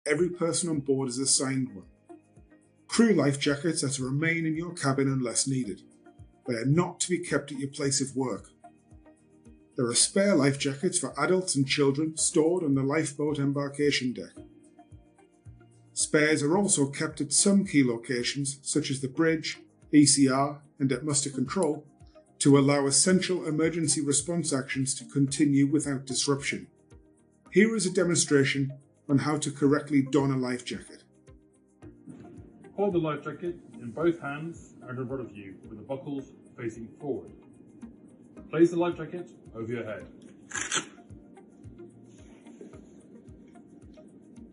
Every person on board is assigned one. Crew life jackets are to remain in your cabin unless needed. They are not to be kept at your place of work. There are spare life jackets for adults and children stored on the lifeboat embarkation deck. Spares are also kept at some key locations such as the bridge, ECR and at muster control to allow essential emergency response actions to continue without disruption. Here is a demonstration on how to correctly don a life jacket. Hold the life jacket in both hands and in front of you with the buckles facing forward. Place the life jacket over your head.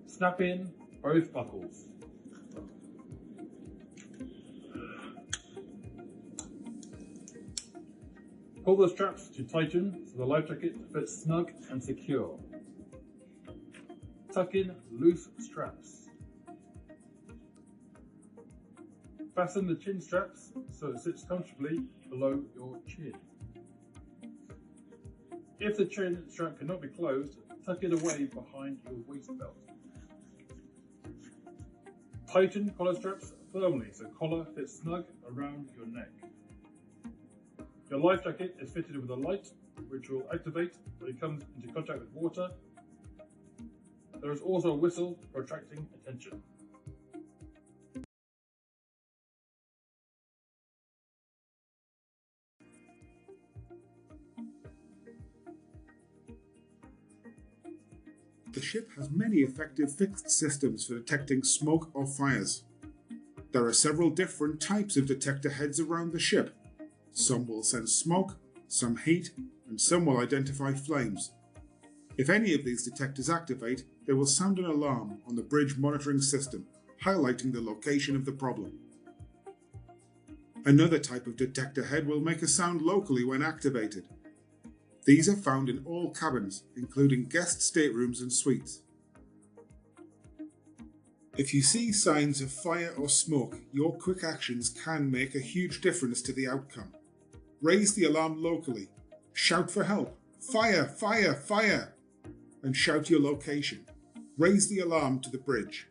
Snap in both buckles. Pull the straps to tighten so the life jacket fits snug and secure. Tuck in loose straps. Fasten the chin straps so it sits comfortably below your chin. If the chin strap cannot be closed, tuck it away behind your waist belt. Tighten collar straps firmly so collar fits snug around your neck. Your life jacket is fitted with a light which will activate when it comes into contact with water. There is also a whistle for attracting attention. The ship has many effective fixed systems for detecting smoke or fires. There are several different types of detector heads around the ship. Some will sense smoke, some heat, and some will identify flames. If any of these detectors activate, they will sound an alarm on the bridge monitoring system, highlighting the location of the problem. Another type of detector head will make a sound locally when activated. These are found in all cabins, including guest staterooms and suites. If you see signs of fire or smoke, your quick actions can make a huge difference to the outcome. Raise the alarm locally, shout for help, fire, fire, fire, and shout your location. Raise the alarm to the bridge.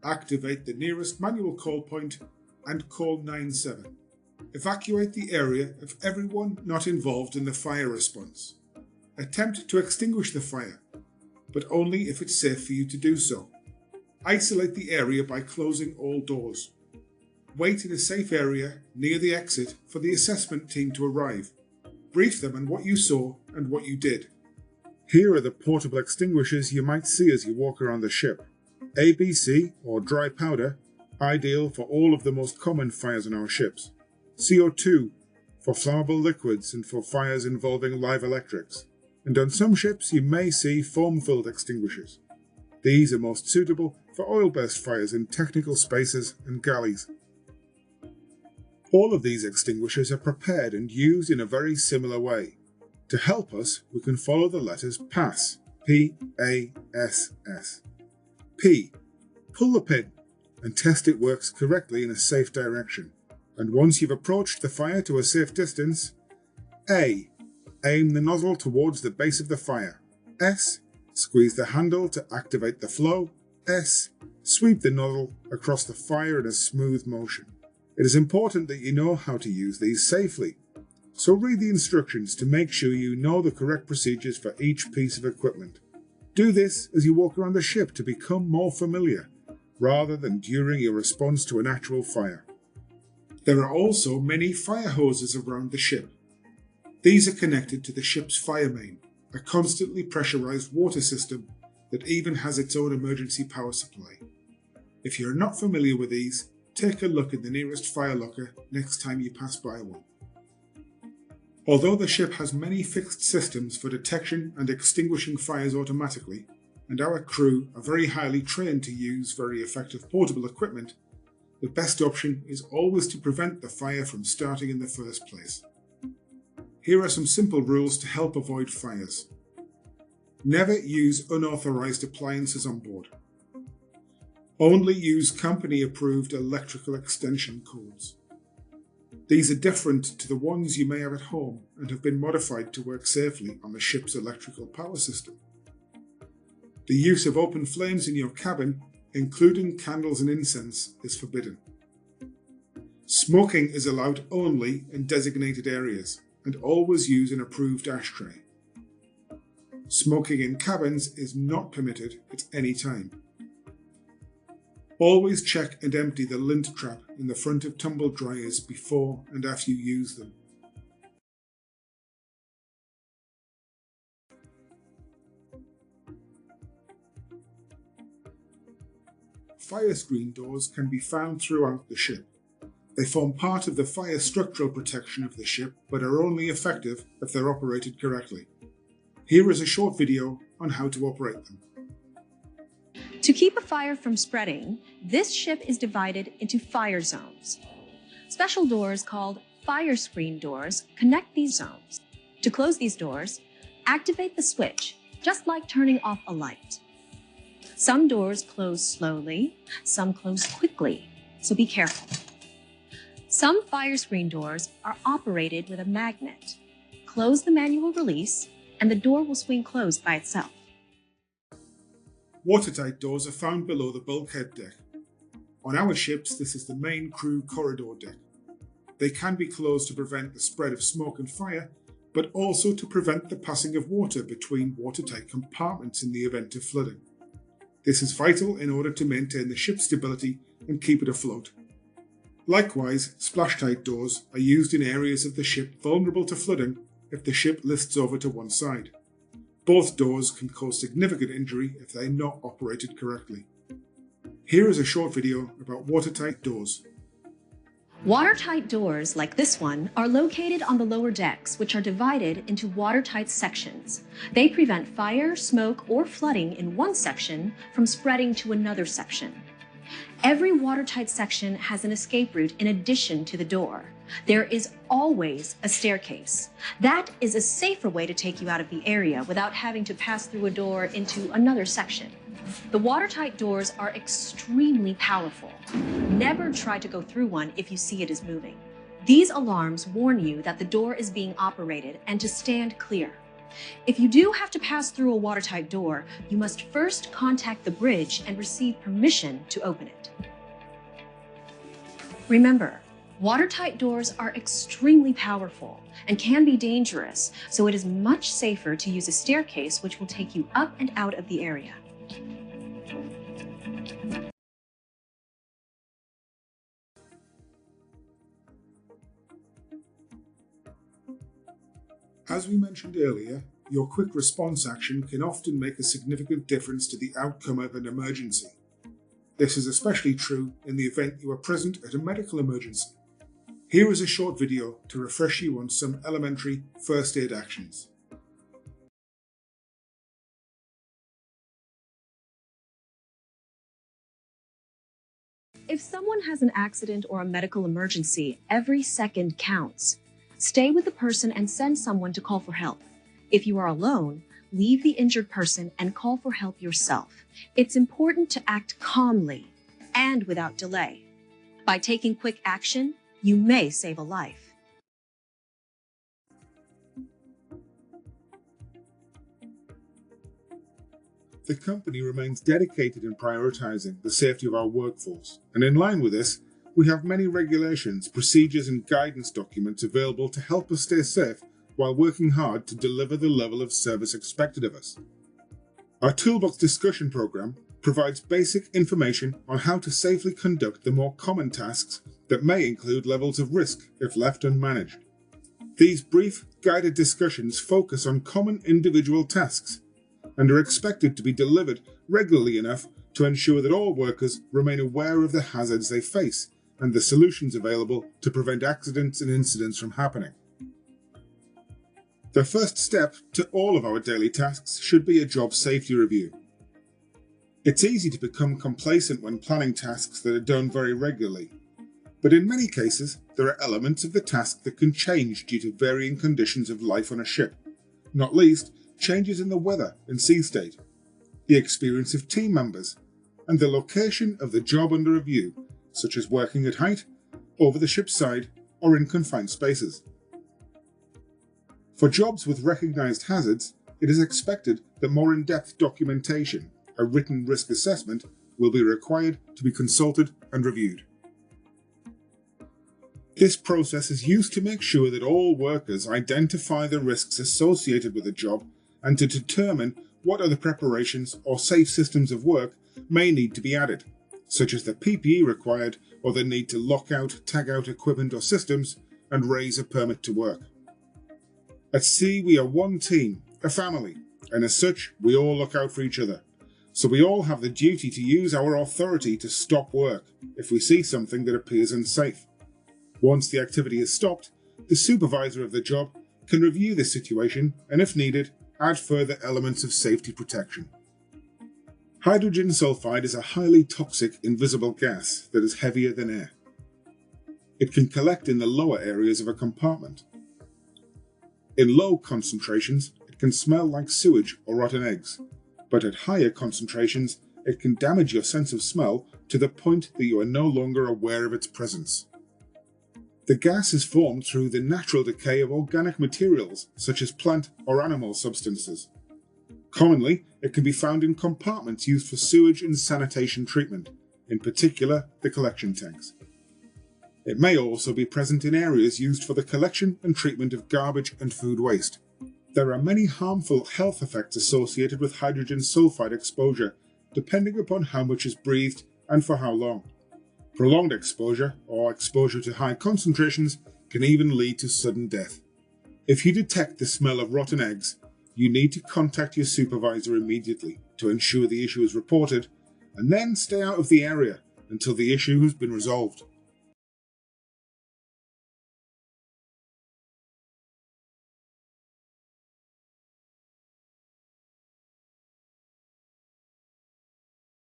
Activate the nearest manual call point and call 977. Evacuate the area of everyone not involved in the fire response. Attempt to extinguish the fire, but only if it's safe for you to do so. Isolate the area by closing all doors. Wait in a safe area near the exit for the assessment team to arrive. Brief them on what you saw and what you did. Here are the portable extinguishers you might see as you walk around the ship. ABC, or dry powder, ideal for all of the most common fires on our ships. CO2, for flammable liquids and for fires involving live electrics. And on some ships you may see foam-filled extinguishers. These are most suitable for oil-based fires in technical spaces and galleys. All of these extinguishers are prepared and used in a very similar way. To help us, we can follow the letters PASS, P-A-S-S. P. Pull the pin and test it works correctly in a safe direction. And once you've approached the fire to a safe distance, A. Aim the nozzle towards the base of the fire. S. Squeeze the handle to activate the flow. S. Sweep the nozzle across the fire in a smooth motion. It is important that you know how to use these safely, so read the instructions to make sure you know the correct procedures for each piece of equipment. Do this as you walk around the ship to become more familiar, rather than during your response to an actual fire. There are also many fire hoses around the ship. These are connected to the ship's fire main, a constantly pressurized water system that even has its own emergency power supply. If you're not familiar with these, take a look in the nearest fire locker next time you pass by one. Although the ship has many fixed systems for detection and extinguishing fires automatically, and our crew are very highly trained to use very effective portable equipment, the best option is always to prevent the fire from starting in the first place. Here are some simple rules to help avoid fires. Never use unauthorized appliances on board. Only use company-approved electrical extension cords. These are different to the ones you may have at home and have been modified to work safely on the ship's electrical power system. The use of open flames in your cabin, including candles and incense, is forbidden. Smoking is allowed only in designated areas, and always use an approved ashtray. Smoking in cabins is not permitted at any time. Always check and empty the lint trap in the front of tumble dryers before and after you use them. Fire screen doors can be found throughout the ship. They form part of the fire structural protection of the ship, but are only effective if they're operated correctly. Here is a short video on how to operate them. To keep a fire from spreading, this ship is divided into fire zones. Special doors called fire screen doors connect these zones. To close these doors, activate the switch, just like turning off a light. Some doors close slowly, some close quickly, so be careful. Some fire screen doors are operated with a magnet. Close the manual release, and the door will swing closed by itself. Watertight doors are found below the bulkhead deck. On our ships, this is the main crew corridor deck. They can be closed to prevent the spread of smoke and fire, but also to prevent the passing of water between watertight compartments in the event of flooding. This is vital in order to maintain the ship's stability and keep it afloat. Likewise, splash-tight doors are used in areas of the ship vulnerable to flooding if the ship lists over to one side. Both doors can cause significant injury if they are not operated correctly. Here is a short video about watertight doors. Watertight doors, like this one, are located on the lower decks, which are divided into watertight sections. They prevent fire, smoke, or flooding in one section from spreading to another section. Every watertight section has an escape route in addition to the door. There is always a staircase. That is a safer way to take you out of the area without having to pass through a door into another section. The watertight doors are extremely powerful. Never try to go through one if you see it is moving. These alarms warn you that the door is being operated and to stand clear. If you do have to pass through a watertight door, you must first contact the bridge and receive permission to open it. Remember, watertight doors are extremely powerful and can be dangerous, so it is much safer to use a staircase which will take you up and out of the area. As we mentioned earlier, your quick response action can often make a significant difference to the outcome of an emergency. This is especially true in the event you are present at a medical emergency. Here is a short video to refresh you on some elementary first aid actions. If someone has an accident or a medical emergency, every second counts. Stay with the person and send someone to call for help. If you are alone, leave the injured person and call for help yourself. It's important to act calmly and without delay. By taking quick action, you may save a life. The company remains dedicated in prioritizing the safety of our workforce, and in line with this, we have many regulations, procedures and guidance documents available to help us stay safe while working hard to deliver the level of service expected of us. Our Toolbox discussion program provides basic information on how to safely conduct the more common tasks that may include levels of risk if left unmanaged. These brief, guided discussions focus on common individual tasks and are expected to be delivered regularly enough to ensure that all workers remain aware of the hazards they face and the solutions available to prevent accidents and incidents from happening. The first step to all of our daily tasks should be a job safety review. It's easy to become complacent when planning tasks that are done very regularly, but in many cases there are elements of the task that can change due to varying conditions of life on a ship, not least changes in the weather and sea state, the experience of team members, and the location of the job under review, such as working at height, over the ship's side, or in confined spaces. For jobs with recognized hazards, it is expected that more in-depth documentation a written risk assessment will be required to be consulted and reviewed. This process is used to make sure that all workers identify the risks associated with a job and to determine what other preparations or safe systems of work may need to be added, such as the PPE required or the need to lock out, tag out equipment or systems and raise a permit to work. At sea, we are one team, a family, and as such, we all look out for each other. So we all have the duty to use our authority to stop work if we see something that appears unsafe. Once the activity is stopped, the supervisor of the job can review the situation and, if needed, add further elements of safety protection. Hydrogen sulfide is a highly toxic invisible gas that is heavier than air. It can collect in the lower areas of a compartment. In low concentrations, it can smell like sewage or rotten eggs, but at higher concentrations, it can damage your sense of smell to the point that you are no longer aware of its presence. The gas is formed through the natural decay of organic materials such as plant or animal substances. Commonly, it can be found in compartments used for sewage and sanitation treatment, in particular the collection tanks. It may also be present in areas used for the collection and treatment of garbage and food waste. There are many harmful health effects associated with hydrogen sulfide exposure, depending upon how much is breathed and for how long. Prolonged exposure, or exposure to high concentrations, can even lead to sudden death. If you detect the smell of rotten eggs, you need to contact your supervisor immediately to ensure the issue is reported, and then stay out of the area until the issue has been resolved.